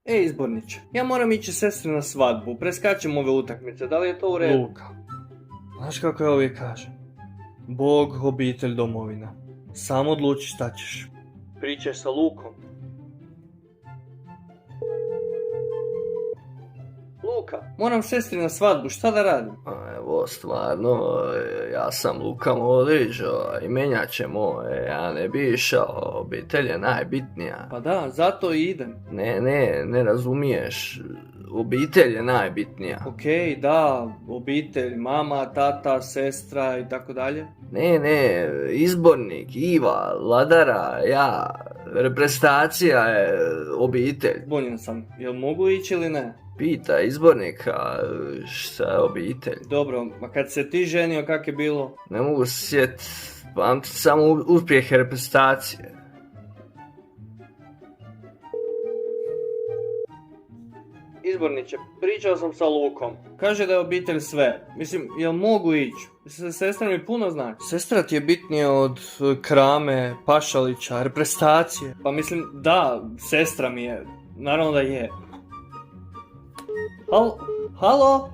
Izborniče, ja moram ići sestri na svadbu, preskačem ove utakmice, da li je to u redu? Luka, znaš kako ja uvijek kažem? Bog, obitelj, domovina. Sam odluči šta ćeš. Pričaš sa Lukom. Luka, moram sestri na svadbu, šta da radim? Evo, stvarno, ja sam Luka Modrić, imenjače moje, ja ne bi išao, obitelj je najbitnija. Pa da, zato i idem. Ne razumiješ, obitelj je najbitnija. Okej, da, obitelj, mama, tata, sestra i tako dalje. Ne, izbornik, Iva, Ladara, ja, reprezentacija je obitelj. Zbunjen sam, jel mogu ići ili ne? Pita izbornika šta je obitelj. Dobro, a kad se ti ženio, kak je bilo? Ne mogu se sjetiti, pamtit samo uspjehe reprezentacije. Izborniče, pričao sam sa Lukom. Kaže da je obitelj sve. Mislim, jel mogu ići? Sestra mi puno znači. Sestra ti je bitnija od Krame, Pašalića, reprezentacije. Pa mislim, da, sestra mi je. Naravno da je. Halo?